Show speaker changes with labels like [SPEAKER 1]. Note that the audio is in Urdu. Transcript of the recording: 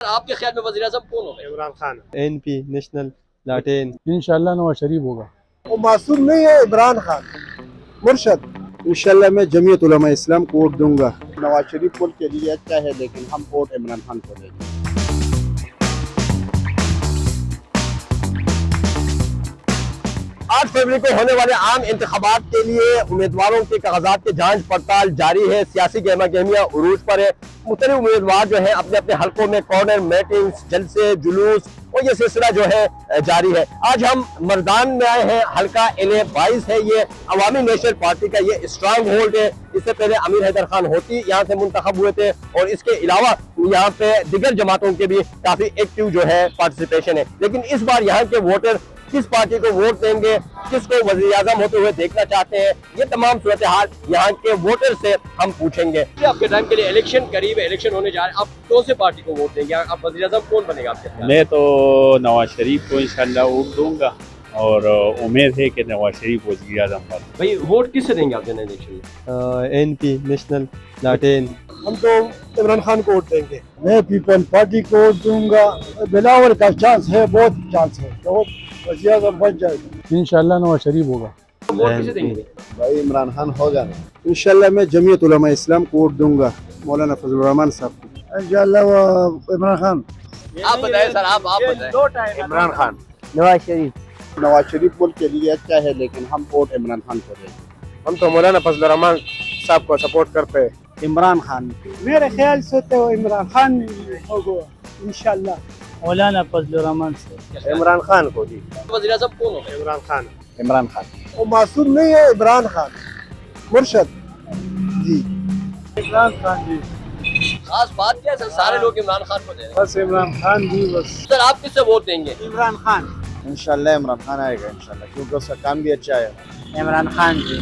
[SPEAKER 1] آپ کے خیال میں وزیر اعظم کون ہوگا؟
[SPEAKER 2] عمران خان
[SPEAKER 3] NP نیشنل لاٹین
[SPEAKER 4] انشاءاللہ نواز شریف ہوگا.
[SPEAKER 2] وہ معصوم نہیں ہے. عمران خان مرشد. انشاءاللہ میں جمعیت علماء اسلام کو ووٹ دوں گا. نواز شریف ملک کے لیے اچھا ہے لیکن ہم ووٹ عمران خان کو دیں گے.
[SPEAKER 1] 8 فروری کو ہونے والے عام انتخابات کے لیے امیدواروں کے کاغذات کی جانچ پڑتال جاری ہے. سیاسی گہما گہمیاں عروج پر ہے. مختلف امیدوار جو ہیں اپنے اپنے حلقوں میں کارنر میٹنگز، جلسے، جلوس اور یہ سلسلہ جو ہے جاری ہے. آج ہم مردان میں آئے ہیں. حلقہ LA-22 ہے. یہ عوامی نیشنل پارٹی کا یہ اسٹرانگ ہولڈ ہے. اس سے پہلے امیر حیدر خان ہوتی یہاں سے منتخب ہوئے تھے اور اس کے علاوہ یہاں پہ دیگر جماعتوں کے بھی کافی ایکٹیو جو ہے پارٹیسپیشن ہے. لیکن اس بار یہاں کے ووٹر کس پارٹی کو ووٹ دیں گے، کس کو وزیر اعظم ہوتے ہوئے دیکھنا چاہتے ہیں، یہ تمام صورتحال یہاں کے ووٹر سے ہم پوچھیں گے. آپ کے ٹائم کے لیے الیکشن قریب ہے، الیکشن ہونے جا رہے ہیں، آپ کون سے پارٹی کو ووٹ دیں گے؟ آپ وزیر اعظم کون بنے گا آپ کے خیال میں؟
[SPEAKER 5] میں تو نواز شریف کو انشاءاللہ ووٹ دوں گا اور امید ہے کہ نواز شریف وزیر اعظم بنے.
[SPEAKER 1] بھائی ووٹ کس سے دیں گے آپ جنرل الیکشن میں؟
[SPEAKER 3] NP نیشنل لاٹین.
[SPEAKER 2] ہم تو عمران خان کو ووٹ دیں گے. میں پیپل پارٹی کو ووٹ دوں گا. بلاول کا چانس ہے، بہت چانس ہے، بہت وزیر اعظم بن جائے گا.
[SPEAKER 4] انشاءاللہ نواز شریف ہوگا.
[SPEAKER 1] ووٹ کسے دیں گے؟
[SPEAKER 2] بھائی عمران خان ہوگا. انشاءاللہ میں جمعیت علماء اسلام کو ووٹ دوں گا، مولانا فضل الرحمان صاحب کو. انشاءاللہ عمران خان.
[SPEAKER 1] آپ بتائیں سر، آپ بتائیں.
[SPEAKER 2] عمران خان.
[SPEAKER 3] نواز شریف.
[SPEAKER 2] نواز شریف ملک کے لیے اچھا ہے لیکن ہم ووٹ عمران خان کو دیں گے.
[SPEAKER 4] ہم تو مولانا فضل الرحمان صاحب کو سپورٹ کرتے ہیں.
[SPEAKER 2] عمران خان. میرے خیال سے تو عمران خان ہوگا انشاءاللہ.
[SPEAKER 3] مولانا فضل الرحمان سے.
[SPEAKER 2] عمران خان کو جی.
[SPEAKER 1] وزیر اعظم کون ہوگا؟
[SPEAKER 2] عمران خان.
[SPEAKER 3] عمران خان.
[SPEAKER 2] وہ معصوم نہیں ہے. عمران خان مرشد جی. عمران خان جی.
[SPEAKER 1] خاص بات کیا ہے سر؟ سارے لوگ عمران خان کو دیں گے.
[SPEAKER 2] بس عمران خان جی بس.
[SPEAKER 1] سر آپ کس سے ووٹ دیں گے؟
[SPEAKER 2] عمران خان. انشاءاللہ عمران خان آئے گا انشاءاللہ کیونکہ اس کا کام بھی اچھا ہے.
[SPEAKER 3] عمران خان جی.